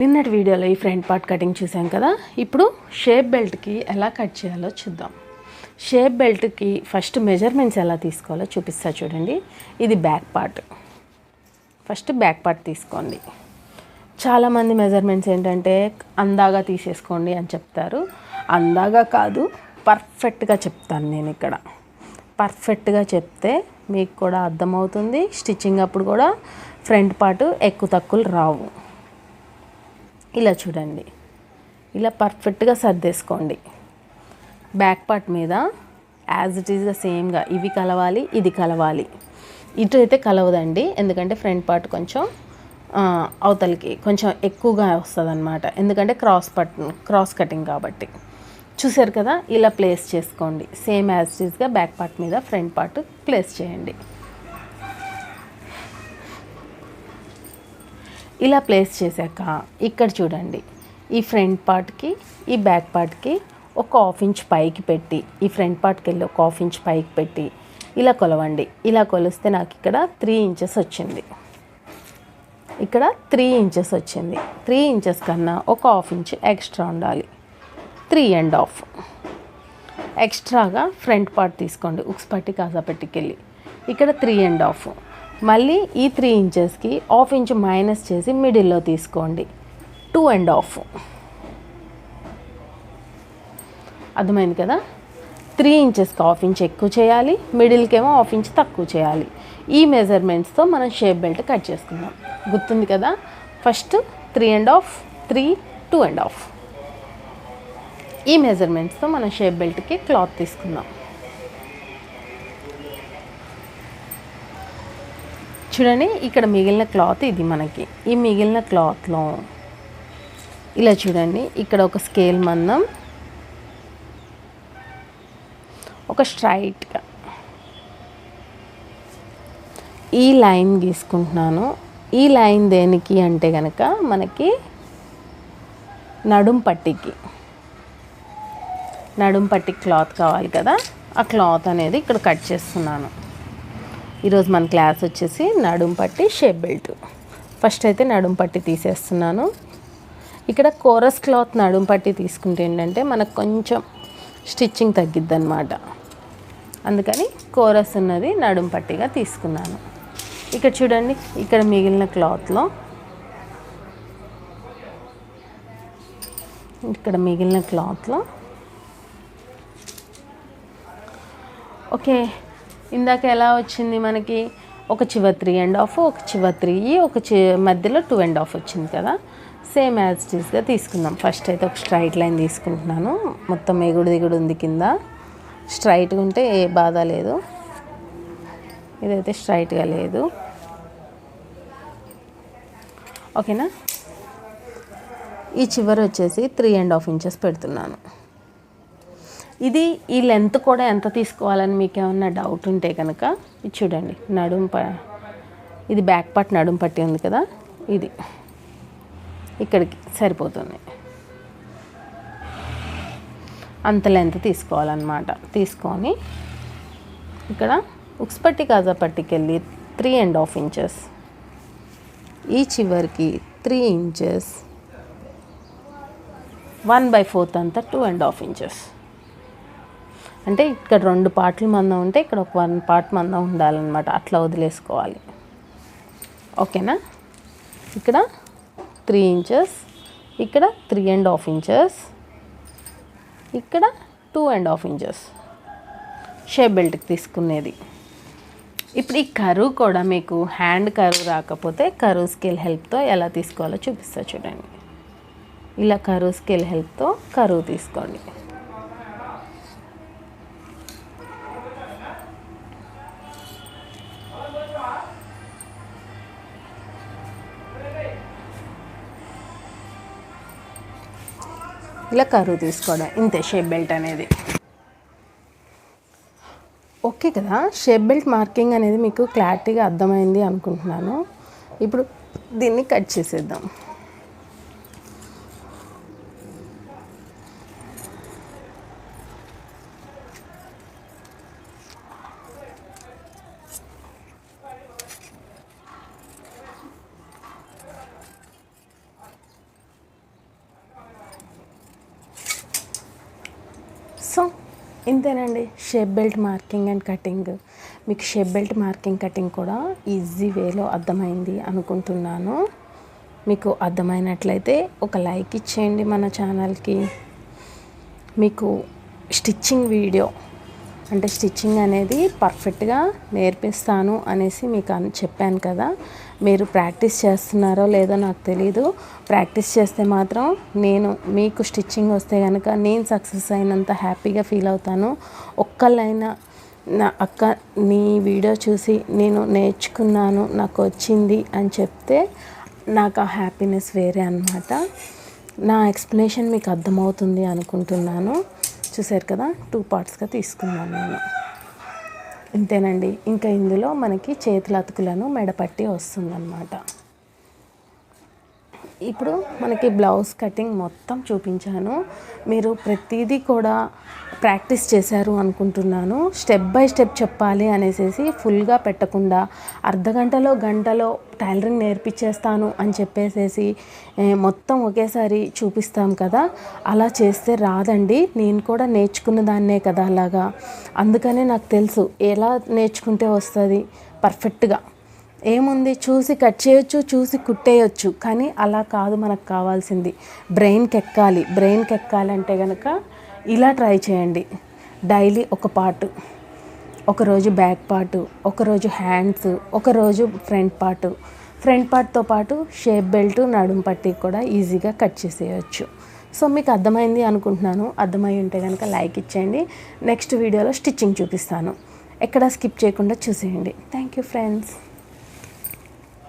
నిన్నటి వీడియోలో ఈ ఫ్రంట్ పార్ట్ కటింగ్ చూసాం కదా. ఇప్పుడు షేప్ బెల్ట్కి ఎలా కట్ చేయాలో చూద్దాం. షేప్ బెల్ట్కి ఫస్ట్ మెజర్మెంట్స్ ఎలా తీసుకోవాలో చూపిస్తా చూడండి. ఇది back part. First back part తీసుకోండి. చాలామంది మెజర్మెంట్స్ ఏంటంటే అందాగా తీసేసుకోండి అని చెప్తారు. అందాగా కాదు, పర్ఫెక్ట్గా చెప్తాను నేను ఇక్కడ. పర్ఫెక్ట్గా చెప్తే మీకు కూడా అర్థమవుతుంది. స్టిచ్చింగ్ అప్పుడు కూడా ఫ్రంట్ పార్ట్ ఎక్కువ తక్కువలు రావు. ఇలా చూడండి, ఇలా పర్ఫెక్ట్గా సర్దేసుకోండి. బ్యాక్ పార్ట్ మీద యాజ్ ఇట్ ఈజ్గా సేమ్గా ఇవి కలవాలి, ఇది కలవాలి. ఇటు అయితే కలవదండి, ఎందుకంటే ఫ్రంట్ పార్ట్ కొంచెం అవతలకి కొంచెం ఎక్కువగా వస్తుంది అనమాట. ఎందుకంటే క్రాస్ కటింగ్ కాబట్టి. చూసారు కదా, ఇలా ప్లేస్ చేసుకోండి. సేమ్ యాజ్ ఇట్ ఈజ్గా బ్యాక్ పార్ట్ మీద ఫ్రంట్ పార్ట్ ప్లేస్ చేయండి. ఇలా ప్లేస్ చేశాక ఇక్కడ చూడండి, ఈ ఫ్రంట్ పార్ట్కి ఈ బ్యాక్ పార్ట్కి ఒక 1/2 ఇంచ్ పైకి పెట్టి, ఈ ఫ్రంట్ పార్ట్కి వెళ్ళి ఒక 1/2 ఇంచ్ పైకి పెట్టి ఇలా కొలవండి. ఇలా కొలిస్తే నాకు ఇక్కడ 3 ఇంచెస్ వచ్చింది. ఇక్కడ 3 ఇంచెస్ వచ్చింది. 3 ఇంచెస్ కన్నా ఒక 1/2 ఇంచ్ ఎక్స్ట్రా ఉండాలి. 3.5 ఎక్స్ట్రాగా ఫ్రంట్ పార్ట్ తీసుకోండి. ఉక్స్ పట్టి కాజా పట్టికెళ్ళి ఇక్కడ 3.5. మళ్ళీ ఈ 3 ఇంచెస్కి 1/2 ఇంచ్ మైనస్ చేసి మిడిల్లో తీసుకోండి. 2.5. అర్థమైంది కదా. 3 ఇంచెస్కి 1/2 ఇంచ్ ఎక్కువ చేయాలి, మిడిల్కి ఏమో 1/2 ఇంచ్ తక్కువ చేయాలి. ఈ మెజర్మెంట్స్తో మనం షేప్ బెల్ట్ కట్ చేసుకుందాం. గుర్తుంది కదా. ఫస్ట్ 3.5, 3, 2.5. ఈ మెజర్మెంట్స్తో మనం షేప్ బెల్ట్కి క్లాత్ తీసుకుందాం. చూడండి, ఇక్కడ మిగిలిన క్లాత్ ఇది మనకి. ఈ మిగిలిన క్లాత్లో ఇలా చూడండి, ఇక్కడ ఒక స్కేల్ మందం, ఒక స్ట్రైట్గా ఈ లైన్ గీసుకుంటున్నాను. ఈ లైన్ దేనికి అంటే కనుక మనకి నడుం పట్టికి క్లాత్ కావాలి కదా. ఆ క్లాత్ అనేది ఇక్కడ కట్ చేస్తున్నాను. ఈరోజు మన క్లాస్ వచ్చేసి నడుం పట్టి షేప్ బెల్ట్. ఫస్ట్ అయితే నడుం పట్టి తీసేస్తున్నాను. ఇక్కడ కోరస్ క్లాత్ నడుం పట్టి తీసుకుంటే ఏంటంటే మనకు కొంచెం స్టిచ్చింగ్ తగ్గిద్ది అనమాట. అందుకని కోరస్ ఉన్నది నడుం పట్టిగా తీసుకున్నాను. ఇక్కడ చూడండి, ఇక్కడ మిగిలిన క్లాత్లో ఓకే. ఇందాక ఎలా వచ్చింది మనకి, ఒక చివరి 3.5, ఒక చివరి 3, ఒక మధ్యలో 2.5 వచ్చింది కదా. సేమ్ యాజ్ ఇట్ ఈస్గా తీసుకుందాం. ఫస్ట్ అయితే ఒక స్ట్రైట్ లైన్ తీసుకుంటున్నాను. మొత్తం ఎగుడు దిగుడు ఉంది కింద. స్ట్రైట్గా ఉంటే ఏ బాధ లేదు, ఇదైతే స్ట్రైట్గా లేదు. ఓకేనా. ఈ చివరి వచ్చేసి 3.5 ఇంచెస్ పెడుతున్నాను. ఇది ఈ లెంత్ కూడా ఎంత తీసుకోవాలని మీకు ఏమన్నా డౌట్ ఉంటే కనుక ఇది చూడండి, ఇది బ్యాక్ పార్ట్ నడుం పట్టి ఉంది కదా, ఇది ఇక్కడికి సరిపోతుంది. అంత లెంత్ తీసుకోవాలన్నమాట. తీసుకొని ఇక్కడ ఉక్స్ పట్టి కాజా పట్టికి వెళ్ళి 3.5 ఇంచెస్, ఈ చివరికి 3 ఇంచెస్, 1/4 అంతా 2.5 ఇంచెస్. అంటే ఇక్కడ 2 పార్ట్లు మందం ఉంటే ఇక్కడ ఒక 1 పార్ట్ మందం ఉండాలన్నమాట. అట్లా వదిలేసుకోవాలి. ఓకేనా. ఇక్కడ 3 ఇంచెస్, ఇక్కడ 3.5 ఇంచెస్, ఇక్కడ 2.5 ఇంచెస్ షేప్ బెల్ట్కి తీసుకునేది. ఇప్పుడు ఈ కరువు కూడా మీకు హ్యాండ్ కరువు రాకపోతే కరువు స్కేల్ హెల్ప్తో ఎలా తీసుకోవాలో చూపిస్తా చూడండి. ఇలా కరువు స్కేల్ హెల్ప్తో కరువు తీసుకోండి. ఇలా కరువు తీసుకోవడం, ఇంతే షేప్ బెల్ట్ అనేది. ఓకే కదా. షేప్ బెల్ట్ మార్కింగ్ అనేది మీకు క్లారిటీగా అర్థమైంది అనుకుంటున్నాను. ఇప్పుడు దీన్ని కట్ చేసేద్దాం. సో ఇంతేనండి shape belt marking and cutting. మీకు షేప్ బెల్ట్ మార్కింగ్ కటింగ్ కూడా ఈజీ వేలో అర్థమైంది అనుకుంటున్నాను. మీకు అర్థమైనట్లయితే ఒక లైక్ ఇచ్చేయండి మన ఛానల్కి. మీకు స్టిచ్చింగ్ వీడియో అంటే స్టిచ్చింగ్ అనేది పర్ఫెక్ట్గా నేర్పిస్తాను అనేసి మీకు చెప్పాను కదా. మీరు ప్రాక్టీస్ చేస్తున్నారో లేదో నాకు తెలీదు. ప్రాక్టీస్ చేస్తే మాత్రం నేను మీకు స్టిచ్చింగ్ వస్తే కనుక నేను సక్సెస్ అయినంత హ్యాపీగా ఫీల్ అవుతాను. ఒక్కళ్ళైనా నా అక్క నీ వీడియో చూసి నేను నేర్చుకున్నాను, నాకు వచ్చింది అని చెప్తే నాకు ఆ హ్యాపీనెస్ వేరే అన్నమాట. నా ఎక్స్ప్లెనేషన్ మీకు అర్థమవుతుంది అనుకుంటున్నాను. చూసారు కదా, 2 పార్ట్స్గా తీసుకున్నాను నేను. ఇంతేనండి. ఇంకా ఇందులో మనకి చేతుల అతుకులను మెడపట్టి వస్తుందన్నమాట. ఇప్పుడు మనకి బ్లౌజ్ కటింగ్ మొత్తం చూపించాను. మీరు ప్రతిదీ కూడా ప్రాక్టీస్ చేశారు అనుకుంటున్నాను. స్టెప్ బై స్టెప్ చెప్పాలి అనేసి ఫుల్గా పెట్టకుండా అర్ధగంటలో గంటలో టైలరింగ్ నేర్పించేస్తాను అని చెప్పేసేసి మొత్తం ఒకేసారి చూపిస్తాం కదా, అలా చేస్తే రాదండి. నేను కూడా నేర్చుకున్న దాన్నే కదా అలాగా. అందుకనే నాకు తెలుసు ఎలా నేర్చుకుంటే వస్తుంది పర్ఫెక్ట్గా. ఏముంది, చూసి కట్ చేయొచ్చు, చూసి కుట్టేయచ్చు, కానీ అలా కాదు. మనకు కావాల్సింది బ్రెయిన్కి ఎక్కాలి. బ్రెయిన్కి ఎక్కాలంటే కనుక ఇలా ట్రై చేయండి. డైలీ ఒక పార్ట్, ఒకరోజు బ్యాక్ పార్ట్, ఒకరోజు హ్యాండ్స్, ఒకరోజు ఫ్రంట్ పార్ట్తో పాటు షేప్ బెల్ట్, నడుం పట్టి కూడా ఈజీగా కట్ చేసేయచ్చు. సో మీకు అర్థమైంది అనుకుంటున్నాను. అర్థమై ఉంటే కనుక లైక్ ఇచ్చేయండి. నెక్స్ట్ వీడియోలో స్టిచ్చింగ్ చూపిస్తాను. ఎక్కడ స్కిప్ చేయకుండా చూసేయండి. Thank you friends.